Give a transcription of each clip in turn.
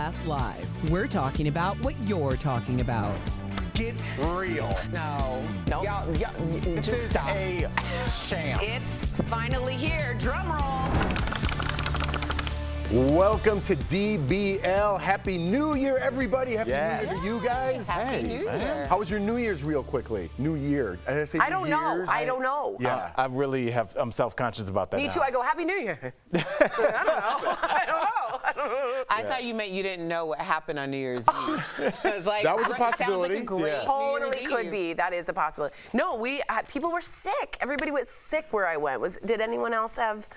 Blast Live. We're talking about what you're talking about. Get real. No. Y'all, This just is stop. a sham. It's finally here. Drum roll. Welcome to DBL. Happy New Year, everybody. Happy New Year to you guys. Happy New Year. How was your New Year's real quickly? New Year. Did I say I New don't know. Year's? I don't know. Yeah. I'm self-conscious about that Me now. too. I go, Happy New Year. I don't know. I don't know. I thought you meant you didn't know what happened on New Year's Eve. I was like, That was a sounds like possibility. a great Yeah. Totally New Year's could Eve. be. That is a possibility. No, people were sick. Everybody was sick where I went. Did anyone else have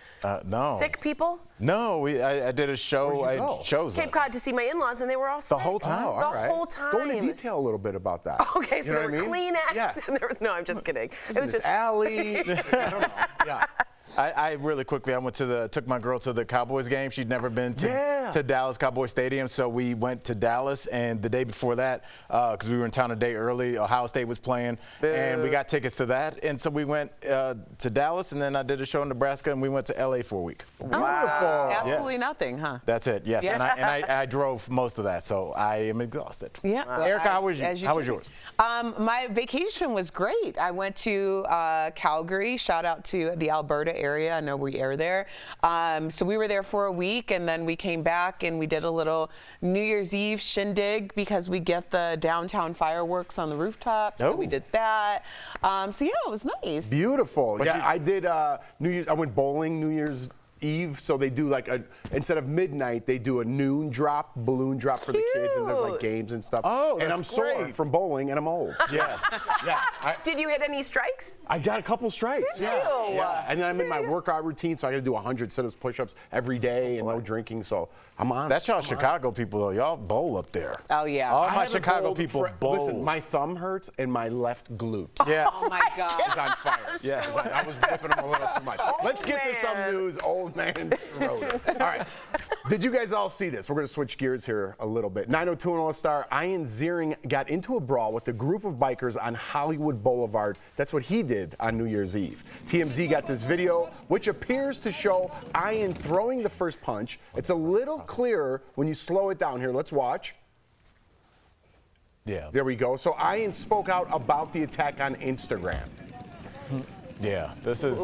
No. sick people? No, I did a show. Where'd you go? I chose Cape Cod to see my in-laws, and they were all sick. the whole time. Oh, all The right. whole time. Go into detail a little bit about that. Okay, so You know there what were I mean? Kleenex, Yeah. and there was no. I'm just kidding. It was just alley. I don't know. Yeah. I really quickly, took my girl to the Cowboys game. She'd never been to Dallas Cowboy Stadium, so we went to Dallas. And the day before that, because we were in town a day early, Ohio State was playing, and we got tickets to that. And so we went to Dallas, and then I did a show in Nebraska, and we went to LA for a week. Wonderful. Absolutely Yes. nothing, huh? That's it. Yes, Yeah. and I drove most of that, so I am exhausted. Yeah. Erica, how was you? How was yours? My vacation was great. I went to Calgary. Shout out to the Alberta area. I know we air there. So we were there for a week, and then we came back and we did a little New Year's Eve shindig because we get the downtown fireworks on the rooftop. So we did that. So yeah, it was nice. Beautiful. I did New Year's. I went bowling New Year's Eve, so they do like instead of midnight, they do a noon balloon drop for the kids, and there's like games and stuff. Oh, and that's I'm sore great. from bowling, and I'm old. Yes. Yeah. Did you hit any strikes? I got a couple strikes. Did yeah. you? Yeah. And then I'm in my workout routine, so I got to do 100 sit-ups, push-ups every day, and no drinking. So I'm on. That's y'all Chicago people, though. Y'all bowl up there. Oh, yeah. All I my haven't Chicago bowled people for- bowl. Listen, my thumb hurts and my left glute Yes. Oh my God. is on fire. Yes. I was whipping them a little too much. Let's get to some man. news. Old man Road. All right. Did you guys all see this? We're going to switch gears here a little bit. 902 and All-Star Ian Ziering got into a brawl with a group of bikers on Hollywood Boulevard. That's what he did on New Year's Eve. TMZ got this video, which appears to show Ian throwing the first punch. It's a little clearer when you slow it down here. Let's watch. Yeah. There we go. So Ian spoke out about the attack on Instagram. Yeah. This is.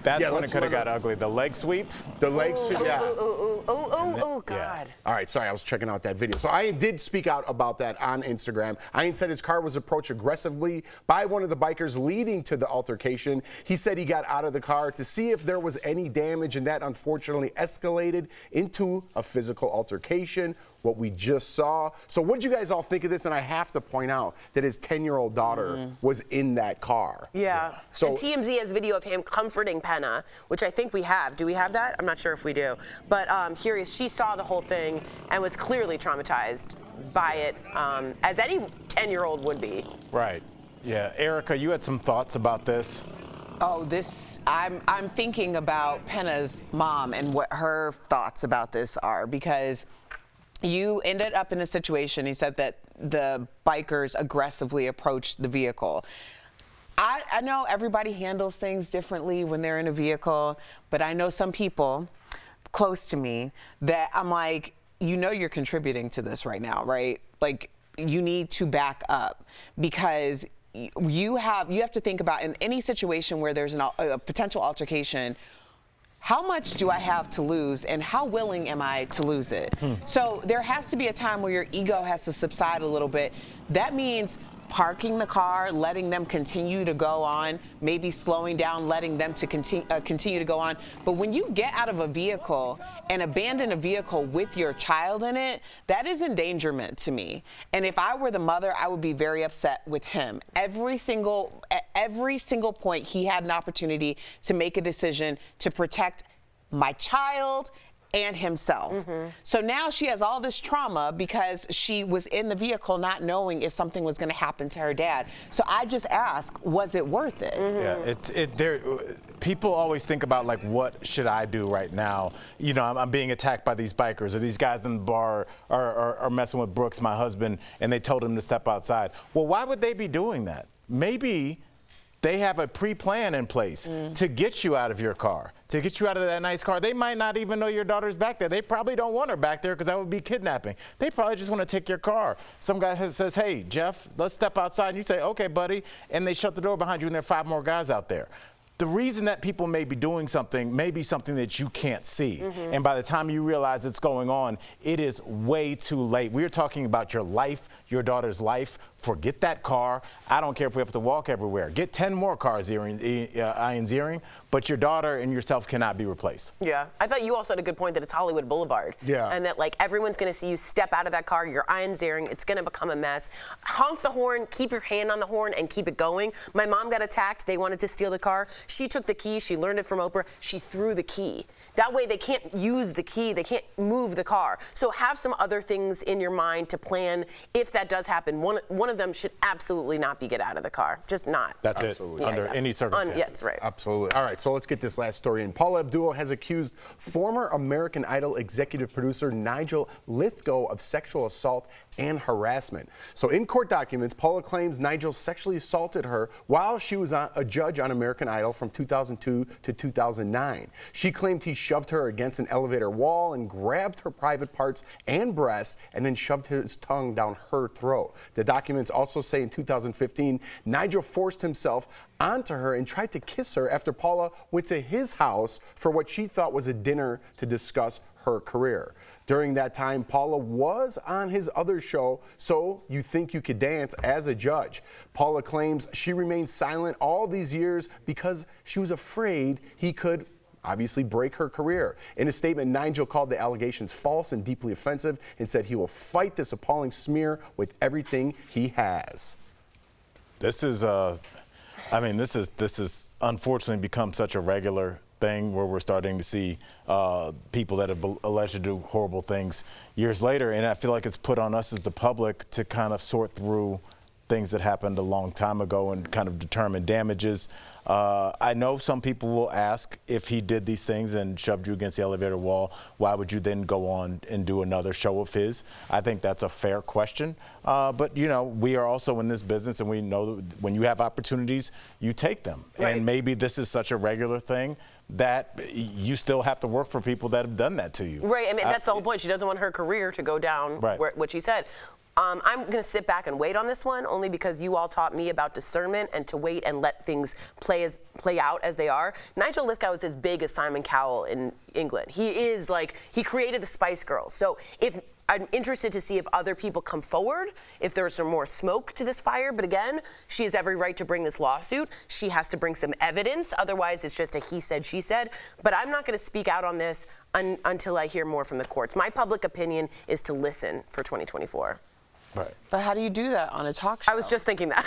That's Yeah, when it let's could have let got ugly. The leg sweep. The legs, yeah. Oh, God. All right, sorry, I was checking out that video. So Ian did speak out about that on Instagram. Ian said his car was approached aggressively by one of the bikers leading to the altercation. He said he got out of the car to see if there was any damage, and that unfortunately escalated into a physical altercation, what we just saw. So what did you guys all think of this? And I have to point out that his 10-year-old daughter was in that car. Yeah. So- And TMZ has video of him comforting Penna, which I think we have. Do we have that? I'm not sure if we do. But here she saw the whole thing and was clearly traumatized by it, as any 10-year-old would be. Right. Yeah. Erica, you had some thoughts about this. Oh, I'm thinking about Penna's mom and what her thoughts about this are, because you ended up in a situation, he said, that the bikers aggressively approached the vehicle. I know everybody handles things differently when they're in a vehicle, but I know some people close to me that I'm like, you know you're contributing to this right now, right? Like, you need to back up, because you have to think about, in any situation where there's a potential altercation, how much do I have to lose, and how willing am I to lose it? So there has to be a time where your ego has to subside a little bit. That means parking the car, letting them continue to go on, maybe slowing down, letting them to continue to go on. But when you get out of a vehicle and abandon a vehicle with your child in it, that is endangerment to me. And if I were the mother, I would be very upset with him. At every single point, he had an opportunity to make a decision to protect my child and himself. So now she has all this trauma because she was in the vehicle not knowing if something was going to happen to her dad. So I just ask, was it worth it? Yeah, people always think about, like, what should I do right now? You know, I'm being attacked by these bikers, or these guys in the bar are messing with Brooks, my husband, and they told him to step outside. Well, why would they be doing that? Maybe they have a pre-plan in place to get you out of your car, to get you out of that nice car. They might not even know your daughter's back there. They probably don't want her back there because that would be kidnapping. They probably just want to take your car. Some guy says, hey, Jeff, let's step outside. And you say, okay, buddy. And they shut the door behind you and there are 5 more guys out there. The reason that people may be doing something may be something that you can't see. And by the time you realize it's going on, it is way too late. We're talking about your life, your daughter's life. Forget that car. I don't care if we have to walk everywhere. Get 10 more cars, Ian Ziering, but your daughter and yourself cannot be replaced. Yeah. I thought you also had a good point that it's Hollywood Boulevard. Yeah. And that, like, everyone's going to see you step out of that car. You're Ian Ziering. It's going to become a mess. Honk the horn, keep your hand on the horn, and keep it going. My mom got attacked. They wanted to steal the car. She took the key. She learned it from Oprah. She threw the key. That way they can't use the key. They can't move the car. So have some other things in your mind to plan if that does happen. One of them should absolutely not be get out of the car. Just not. That's Absolutely. it, under any circumstances. Yeah, that's right. Absolutely. All right, so let's get this last story in. Paula Abdul has accused former American Idol executive producer Nigel Lithgow of sexual assault and harassment. So in court documents, Paula claims Nigel sexually assaulted her while she was a judge on American Idol from 2002 to 2009. She claimed he shoved her against an elevator wall and grabbed her private parts and breasts and then shoved his tongue down her throat. The documents also say in 2015, Nigel forced himself onto her and tried to kiss her after Paula went to his house for what she thought was a dinner to discuss her career. During that time, Paula was on his other show, So You Think You Could Dance, as a judge. Paula claims she remained silent all these years because she was afraid he could obviously break her career. In a statement, Nigel called the allegations false and deeply offensive and said he will fight this appalling smear with everything he has. This is, this is unfortunately become such a regular thing where we're starting to see people that have alleged to do horrible things years later, and I feel like it's put on us as the public to kind of sort through things that happened a long time ago and kind of determine damages. I know some people will ask, if he did these things and shoved you against the elevator wall, why would you then go on and do another show of his? I think that's a fair question. But, you know, we are also in this business, and we know that when you have opportunities, you take them. Right. And maybe this is such a regular thing that you still have to work for people that have done that to you. Right. I mean, that's the whole point. She doesn't want her career to go down, what she said. I'm going to sit back and wait on this one, only because you all taught me about discernment and to wait and let things play out as they are. Nigel Lithgow is as big as Simon Cowell in England. He created the Spice Girls. So I'm interested to see if other people come forward, if there's some more smoke to this fire. But again, she has every right to bring this lawsuit. She has to bring some evidence. Otherwise, it's just a he said, she said. But I'm not going to speak out on this until I hear more from the courts. My public opinion is to listen for 2024. Right. But how do you do that on a talk show? I was just thinking that.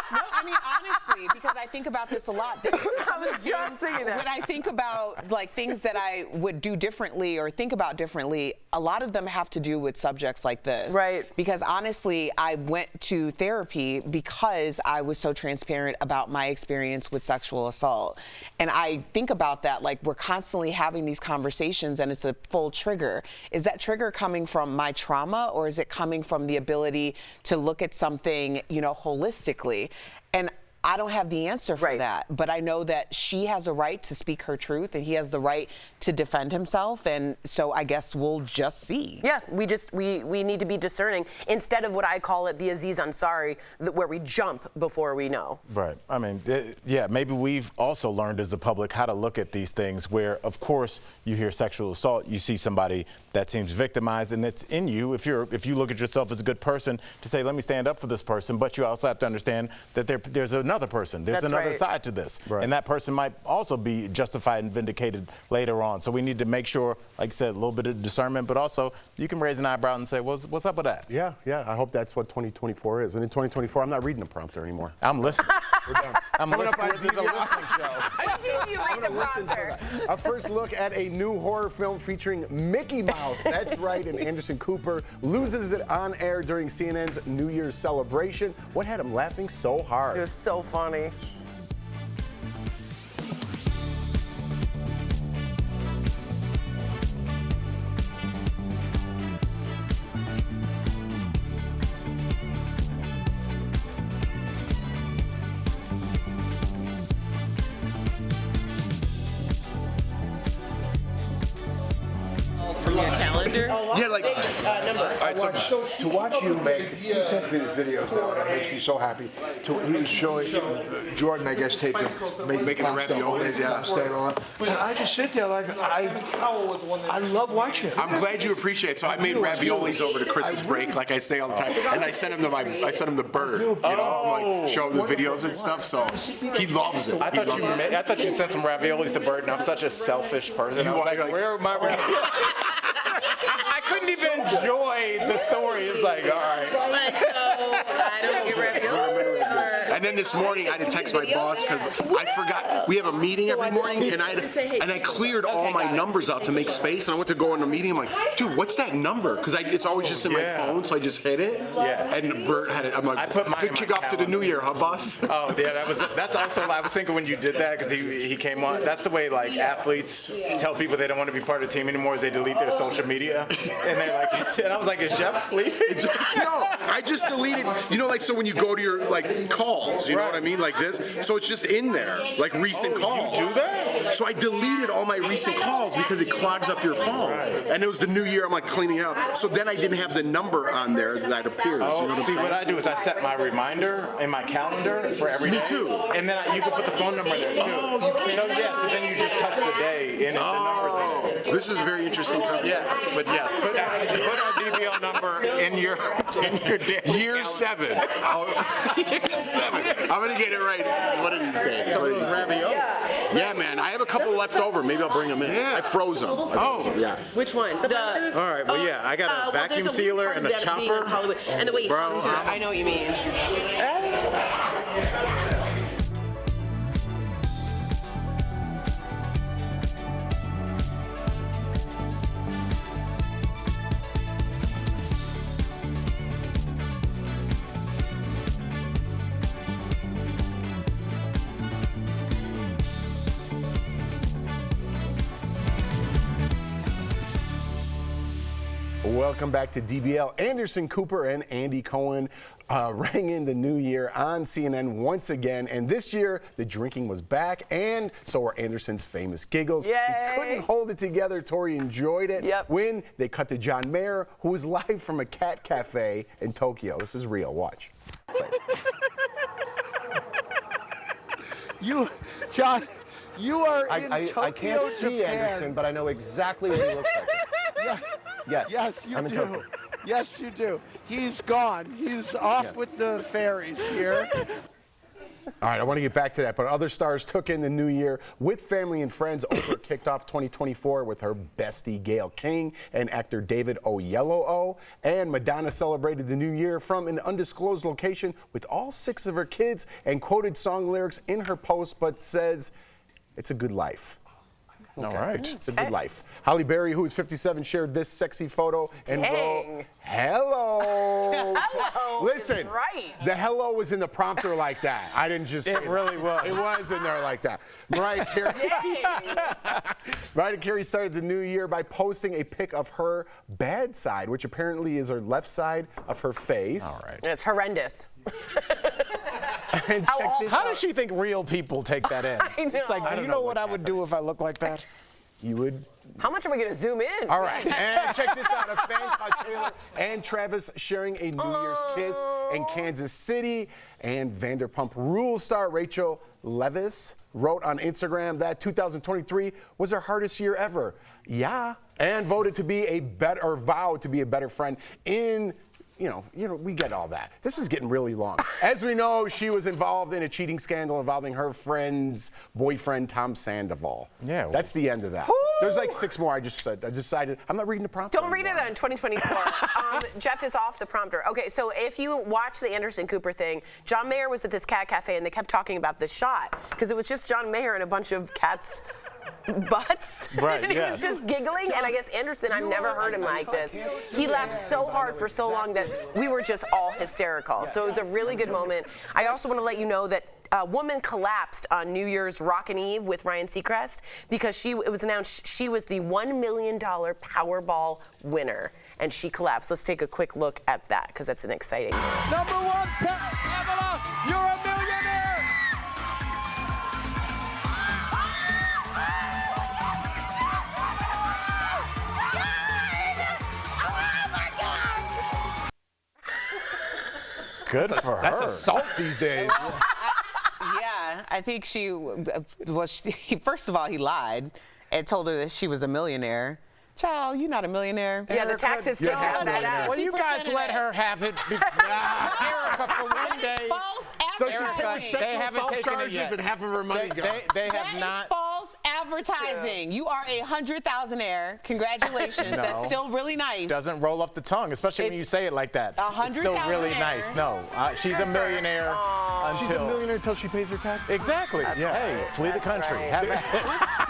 No, I mean, honestly, because I think about this a lot. I was just thinking that. When I think about, like, things that I would do differently or think about differently, a lot of them have to do with subjects like this. Right. Because honestly, I went to therapy because I was so transparent about my experience with sexual assault. And I think about that, like, we're constantly having these conversations and it's a full trigger. Is that trigger coming from my trauma, or is it coming from the ability to look at something, you know, holistically? And I don't have the answer for that, but I know that she has a right to speak her truth and he has the right to defend himself, and so I guess we'll just see. Yeah, we need to be discerning instead of what I call it the Aziz Ansari, where we jump before we know. Right. I mean, yeah, maybe we've also learned as the public how to look at these things where, of course, you hear sexual assault, you see somebody that seems victimized, and it's in you, if you look at yourself as a good person, to say, let me stand up for this person, but you also have to understand that there's another person. There's another side to this. Right. And that person might also be justified and vindicated later on. So we need to make sure, like I said, a little bit of discernment, but also you can raise an eyebrow and say, what's up with that? Yeah. I hope that's what 2024 is. And in 2024, I'm not reading the prompter anymore. I'm listening. We're done. I'm listening. There's a listening show. I'm gonna listen to that. A first look at a new horror film featuring Mickey Mouse. That's right, and Anderson Cooper loses it on air during CNN's New Year's celebration. What had him laughing so hard? It was so funny. had like number. All right, so To watch you make, he sent me these videos now, and it makes me so happy. He was showing Jordan, I guess, making the raviolis, yeah. And all that. And I just sit there like, I love watching it. I'm glad you appreciate it. So I made raviolis over the Christmas break, like I say all the time, and I sent him the bird. You know, I'm like show him the videos and stuff. So he loves it. I thought you sent some raviolis to Bert, and I'm such a selfish person. I was like, where are my raviolis? I couldn't even enjoy the story. It's like, all right. Like, so I don't get raviolis. And then this morning I had to text my boss because I forgot. We have a meeting every morning, and I cleared all my numbers out to make space. And I went to go in the meeting. I'm like, dude, what's that number? Because it's always just in my phone, so I just hit it. Yeah. And Bert had it. I'm like, good kickoff to the new year, huh, boss? Oh yeah, that's also. I was thinking when you did that because he came on. That's the way like athletes tell people they don't want to be part of the team anymore is they delete their social media, and they're like, and I was like, is Jeff leaving? No, I just deleted. You know, like so when you go to your like calls, you know what I mean, like this. So it's just in there, like recent calls. You do that? So I deleted all my recent calls because it clogs up your phone. And it was the new year. I'm like cleaning it out. So then I didn't have the number on there that appears. Oh, you know see, what I do is I set my reminder in my calendar for every day. Me too. And then you can put the phone number in there too. Oh, you can. So yeah, so then you just touch the day and the numbers in it. This is a very interesting concept. Yes, but yes, put our DBL number in your day. Year 7. Year 7. I'm gonna get it right one of these days. Yeah, man. I have a couple left over. Maybe I'll bring them in. Yeah. I froze them. Yeah. Which one? All right. Well, yeah. I got a vacuum sealer and a chopper. And the way you Bro, hung to it, I know what you mean. Welcome back to DBL. Anderson Cooper and Andy Cohen rang in the new year on CNN once again. And this year, the drinking was back, and so were Anderson's famous giggles. Yay. He couldn't hold it together. Tori enjoyed it. Yep. When they cut to John Mayer, who was live from a cat cafe in Tokyo. This is real. Watch. John, you are in Tokyo, I can't see Japan. Anderson, but I know exactly what he looks like. Yes. Yes. Yes, you I'm in do. Tokyo. Yes, you do. He's gone. He's off with the ferries here. All right, I want to get back to that, but other stars took in the new year with family and friends. Oprah kicked off 2024 with her bestie Gayle King and actor David Oyelowo, and Madonna celebrated the new year from an undisclosed location with all 6 of her kids and quoted song lyrics in her post, but says, "It's a good life." All right. It's a good life. Halle Berry, who is 57, shared this sexy photo and wrote, "Hello." Hello. Listen, Right. the hello was in the prompter like that. I didn't just. It really was. It was in there like that. Mariah Carey started the new year by posting a pic of her bad side, which apparently is her left side of her face. All right. It's horrendous. And check this How out. does she think real people take that in? I know. It's like, I do you know what I would do if I looked like that? You would. How much are we going to zoom in? All right, and check this out. A fan caught Taylor and Travis sharing a New Year's kiss in Kansas City. And Vanderpump Rules star Rachel Leviss wrote on Instagram that 2023 was her hardest year ever. Yeah, and voted to be vowed to be a better friend in. You know, we get all that. This is getting really long. As we know, she was involved in a cheating scandal involving her friend's boyfriend, Tom Sandoval. Yeah. That's the end of that. There's like 6 more I decided. I'm not reading the prompter. Don't read it then, 2024. Jeff is off the prompter. Okay, so if you watch the Anderson Cooper thing, John Mayer was at this cat cafe and they kept talking about the shot because it was just John Mayer and a bunch of cats' butts. Right, And he was just giggling. And I guess Anderson, I've never heard him like this. He laughed so hard for so long that we were just all hysterical. So it was a really good moment. I also want to let you know that a woman collapsed on New Year's Rockin' Eve with Ryan Seacrest because it was announced she was the $1 million Powerball winner, and she collapsed. Let's take a quick look at that because that's an exciting. Number 1, Pamela, you're a millionaire. Good for her. That's assault these days. Yeah, I think first of all, he lied and told her that she was a millionaire. Child, you're not a millionaire. Yeah, the taxes still have that out. Well, you guys let her have it. Erica, for one day. False So she's advertising. taking sexual assault charges and half of her money gone. They have not. Is false advertising. You are a 100,000-aire. Congratulations. No. That's still really nice. Doesn't roll off the tongue, especially when you say it like that. It's still really nice. No, she's a millionaire until. She's a millionaire until she pays her taxes. Exactly. Hey, flee the country.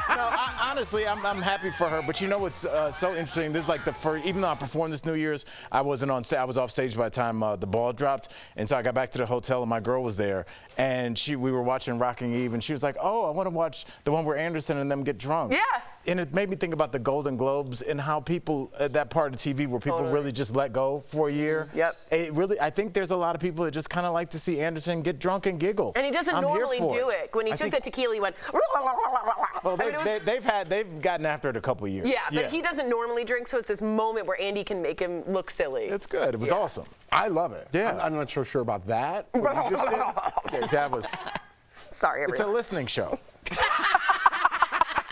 No, honestly, I'm happy for her. But you know what's so interesting? This is like the first. Even though I performed this New Year's, I wasn't on stage. I was off stage by the time the ball dropped, and so I got back to the hotel, and my girl was there, and we were watching Rocking Eve, and she was like, "Oh, I want to watch the one where Anderson and them get drunk." Yeah. And it made me think about the Golden Globes and how people that part of TV where people really just let go for a year. Yep. It really, I think there's a lot of people that just kind of like to see Anderson get drunk and giggle. And he doesn't normally do it. When he took the tequila, he went. Well, they've gotten after it a couple of years. Yeah, but he doesn't normally drink, so it's this moment where Andy can make him look silly. It's good. It was awesome. I love it. Yeah. I'm not so sure about that. What you just did. That was. Sorry, everyone. It's a listening show.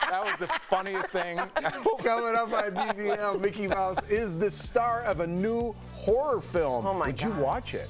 That was the funniest thing. Coming up on DBL, Mickey Mouse is the star of a new horror film. Oh my Would you watch it?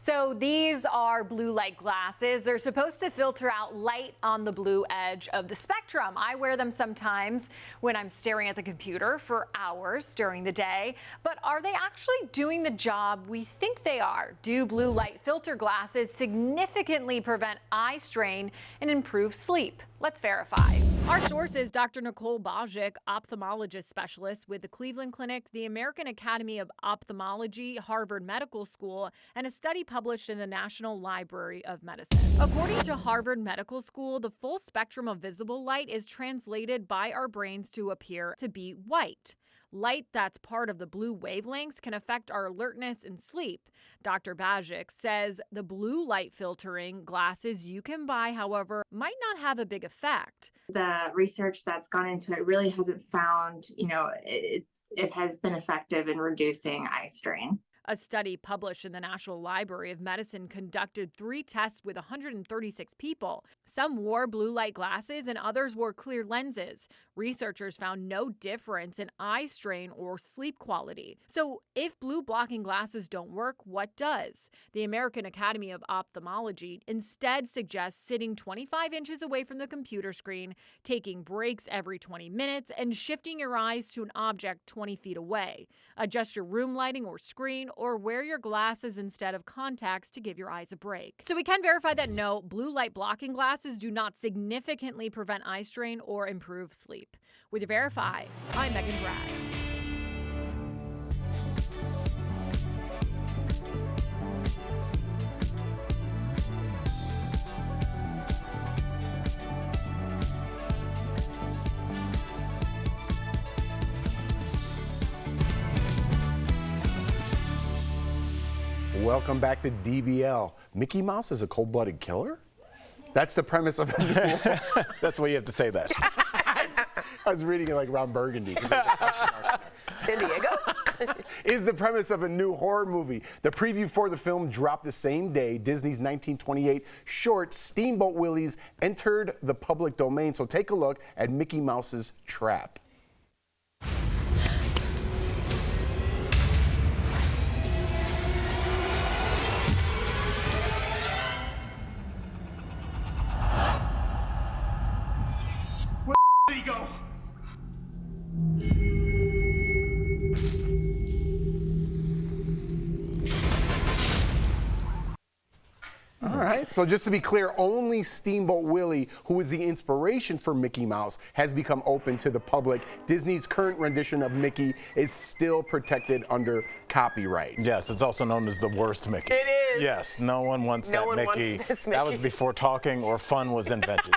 So these are blue light glasses. They're supposed to filter out light on the blue edge of the spectrum. I wear them sometimes when I'm staring at the computer for hours during the day. But are they actually doing the job we think they are? Do blue light filter glasses significantly prevent eye strain and improve sleep? Let's verify. Our source is Dr. Nicole Bajic, ophthalmologist specialist with the Cleveland Clinic, the American Academy of Ophthalmology, Harvard Medical School, and a study published in the National Library of Medicine. According to Harvard Medical School, the full spectrum of visible light is translated by our brains to appear to be white. Light that's part of the blue wavelengths can affect our alertness and sleep. Dr. Bajic says the blue light filtering glasses you can buy, however, might not have a big effect. The research that's gone into it really hasn't found, it has been effective in reducing eye strain. A study published in the National Library of Medicine conducted 3 tests with 136 people. Some wore blue light glasses and others wore clear lenses. Researchers found no difference in eye strain or sleep quality. So if blue blocking glasses don't work, what does? The American Academy of Ophthalmology instead suggests sitting 25 inches away from the computer screen, taking breaks every 20 minutes, and shifting your eyes to an object 20 feet away. Adjust your room lighting or screen, or wear your glasses instead of contacts to give your eyes a break. So we can verify that no, blue light blocking glasses do not significantly prevent eye strain or improve sleep. With Verify, I'm Megan Bragg. Welcome back to DBL. Mickey Mouse is a cold-blooded killer? That's the premise of it. That's why you have to say that. I was reading it like Ron Burgundy. San Diego? Is the premise of a new horror movie. The preview for the film dropped the same day Disney's 1928 short Steamboat Willie entered the public domain. So take a look at Mickey Mouse's Trap. Where did he go? All right. So just to be clear, only Steamboat Willie, who is the inspiration for Mickey Mouse, has become open to the public. Disney's current rendition of Mickey is still protected under copyright. Yes, it's also known as the worst Mickey. It is. Yes, no one wants No that one Mickey. wants this That was Mickey. before talking or fun was invented.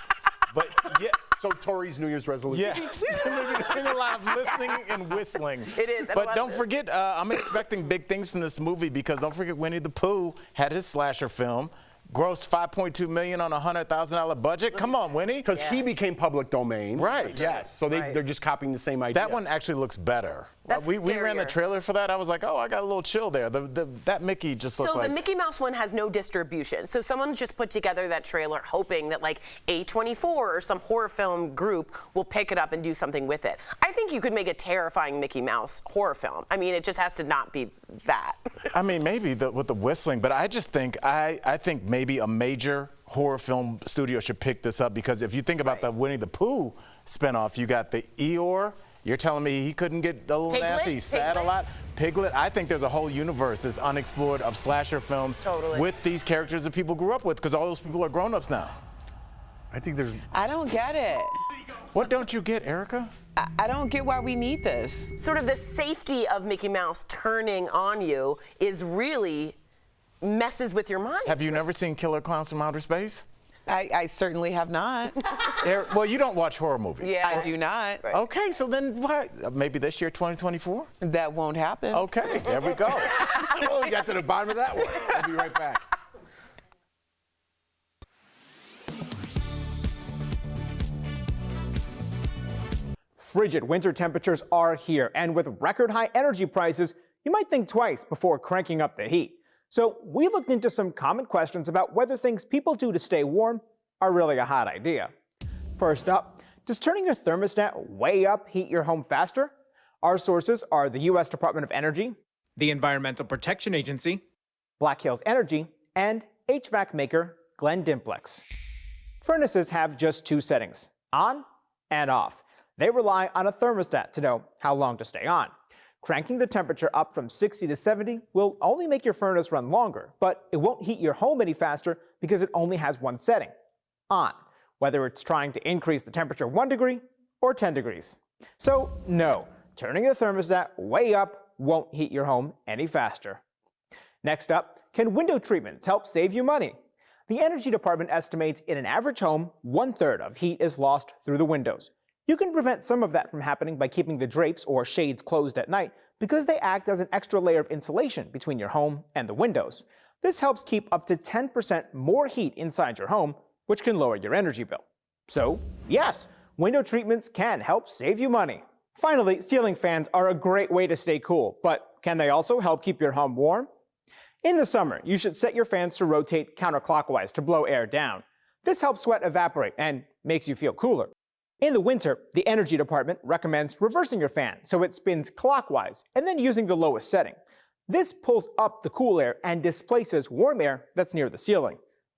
But yeah. So Tori's New Year's resolution. Yes, there's been a lot of listening and whistling. It is, and I But love don't it. forget, I'm expecting big things from this movie because don't forget Winnie the Pooh had his slasher film. grossed $5.2 million on a $100,000 budget. Come on, Winnie. Because he became public domain. Right. Yes. So they're just copying the same idea. That one actually looks better. That's we ran the trailer for that. I was like, oh, I got a little chill there. That Mickey just looked like. So the Mickey Mouse one has no distribution. So someone just put together that trailer hoping that like A24 or some horror film group will pick it up and do something with it. I think you could make a terrifying Mickey Mouse horror film. I mean, it just has to not be that. I mean, maybe with the whistling, but I just think I think maybe a major horror film studio should pick this up, because if you think about the Winnie the Pooh spinoff, you got the Eeyore. You're telling me he couldn't get a little nasty? He's sad a lot. Piglet. I think there's a whole universe that's unexplored of slasher films with these characters that people grew up with, because all those people are grown-ups now. I think there's. I don't get it. What don't you get, Erica? I don't get why we need this. Sort of the safety of Mickey Mouse turning on you is really messes with your mind. Have you never seen Killer Clowns from Outer Space? I certainly have not. Well, you don't watch horror movies. Yeah, I do not. Right. Okay, so then what? Maybe this year, 2024? That won't happen. Okay, there we go. Well, we got to the bottom of that one. We'll be right back. Frigid winter temperatures are here, and with record high energy prices, you might think twice before cranking up the heat. So we looked into some common questions about whether things people do to stay warm are really a hot idea. First up, does turning your thermostat way up heat your home faster? Our sources are the U.S. Department of Energy, the Environmental Protection Agency, Black Hills Energy, and HVAC maker Glen Dimplex. Furnaces have just two settings, on and off. They rely on a thermostat to know how long to stay on. Cranking the temperature up from 60 to 70 will only make your furnace run longer, but it won't heat your home any faster because it only has one setting, on, whether it's trying to increase the temperature 1 degree or 10 degrees. So no, turning the thermostat way up won't heat your home any faster. Next up, can window treatments help save you money? The Energy Department estimates in an average home, 1/3 of heat is lost through the windows. You can prevent some of that from happening by keeping the drapes or shades closed at night because they act as an extra layer of insulation between your home and the windows. This helps keep up to 10% more heat inside your home, which can lower your energy bill. So, yes, window treatments can help save you money. Finally, ceiling fans are a great way to stay cool, but can they also help keep your home warm? In the summer, you should set your fans to rotate counterclockwise to blow air down. This helps sweat evaporate and makes you feel cooler. In the winter, the Energy Department recommends reversing your fan so it spins clockwise and then using the lowest setting. This pulls up the cool air and displaces warm air that's near the ceiling.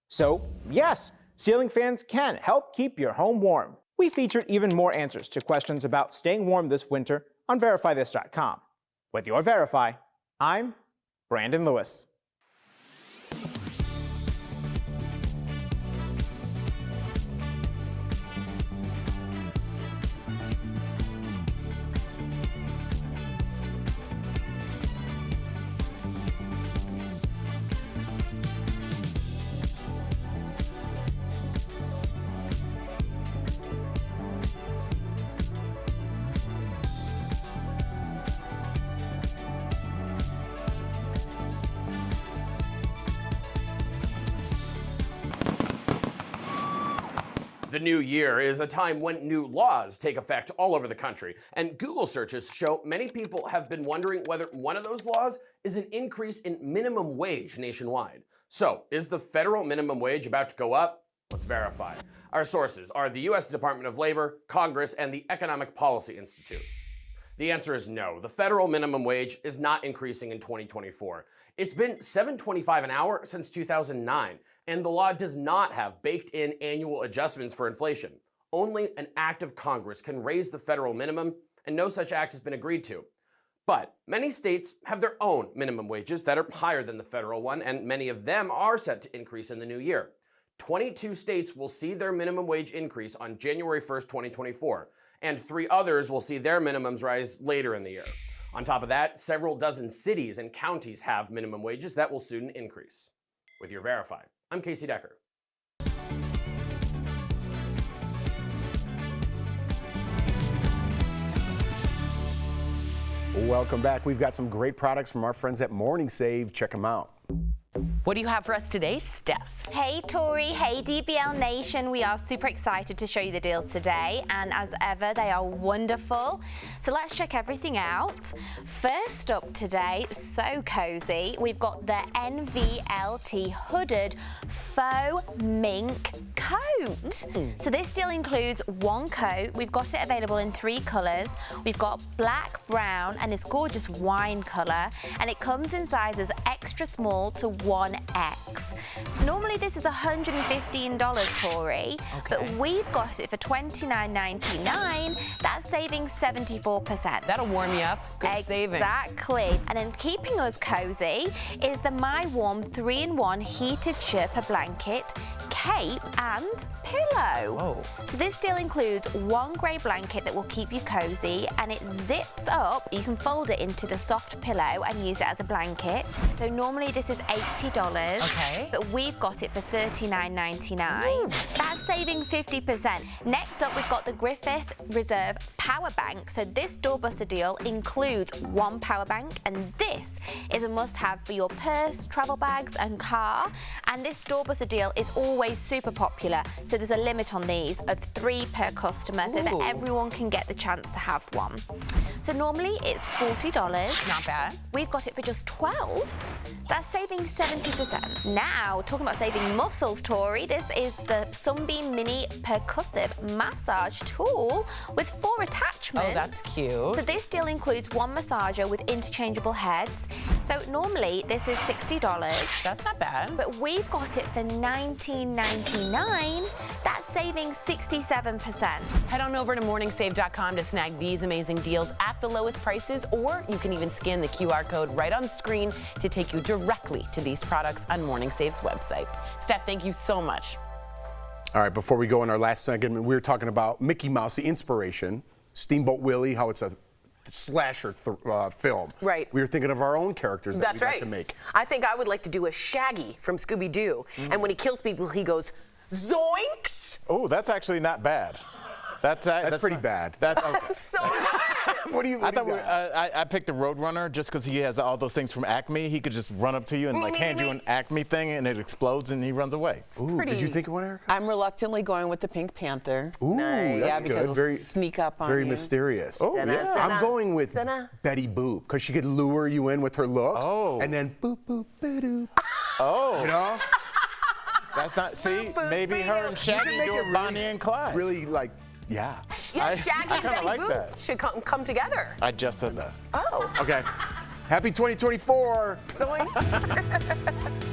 So, yes, ceiling fans can help keep your home warm. We featured even more answers to questions about staying warm this winter on VerifyThis.com. With your Verify, I'm Brandon Lewis. The new year is a time when new laws take effect all over the country, and Google searches show many people have been wondering whether one of those laws is an increase in minimum wage nationwide. So, is the federal minimum wage about to go up? Let's verify. Our sources are the U.S. Department of Labor, Congress, and the Economic Policy Institute. The answer is no. The federal minimum wage is not increasing in 2024. It's been $7.25 an hour since 2009. And the law does not have baked-in annual adjustments for inflation. Only an act of Congress can raise the federal minimum, and no such act has been agreed to. But many states have their own minimum wages that are higher than the federal one, and many of them are set to increase in the new year. 22 states will see their minimum wage increase on January 1st, 2024, and 3 others will see their minimums rise later in the year. On top of that, several dozen cities and counties have minimum wages that will soon increase. With your Verify, I'm Casey Decker. Welcome back. We've got some great products from our friends at Morning Save. Check them out. What do you have for us today, Steph? Hey Tori, hey DBL Nation. We are super excited to show you the deals today, and as ever, they are wonderful. So let's check everything out. First up today, so cozy, we've got the NVLT hooded faux mink coat. So this deal includes one coat. We've got it available in 3 colors. We've got black, brown, and this gorgeous wine color, and it comes in sizes extra small to 1X. Normally this is $115, Tori, but we've got it for $29.99. That's saving 74%. That'll warm you up. Good savings. Exactly. And then keeping us cozy is the My Warm 3-in-1 heated Sherpa blanket, cape, and pillow. Whoa. So this deal includes one grey blanket that will keep you cozy, and it zips up. You can fold it into the soft pillow and use it as a blanket. So normally this is $80, but we've got it for $39.99. That's saving 50%. Next up, we've got the Griffith Reserve Power Bank. So this doorbuster deal includes one power bank, and this is a must-have for your purse, travel bags, and car. And this doorbuster deal is always super popular. So there's a limit on these of 3 per customer, so that everyone can get the chance to have one. So normally it's $40. Not bad. We've got it for just $12. That's saving 70%. Now, talking about saving muscles, Tori, this is the Sunbeam Mini Percussive Massage Tool with 4 attachments. Oh, that's cute. So this deal includes one massager with interchangeable heads. So normally this is $60. That's not bad. But we've got it for $19.99. That's saving 67%. Head on over to morningsave.com to snag these amazing deals at the lowest prices, or you can even scan the QR code right on screen to take you directly to these products on Morning Save's website. Steph, thank you so much. All right, before we go in our last segment, we were talking about Mickey Mouse, the inspiration, Steamboat Willie, how it's a slasher film. Right. We were thinking of our own characters that we'd like to make. I think I would like to do a Shaggy from Scooby-Doo, and when he kills people, he goes, zoinks! Oh, that's actually not bad. That's pretty bad. That's okay. So bad. What do you? I picked the Roadrunner just because he has all those things from Acme. He could just run up to you and like hand you an Acme thing, and it explodes, and he runs away. Ooh, did you think of one, Erica? I'm reluctantly going with the Pink Panther. Ooh, that's because good. Very sneak up on very you. mysterious. Oh, yeah. I'm going with Betty Boop because she could lure you in with her looks, and then boop boop boop. Oh, you know. That's not. See, maybe her and Shaggy do it, Bonnie and Clyde. Really like. Yeah. Yeah, Shaggy and Betty like Boop that. should come together. I just said that. Oh. Okay. Happy 2024. Zoinks.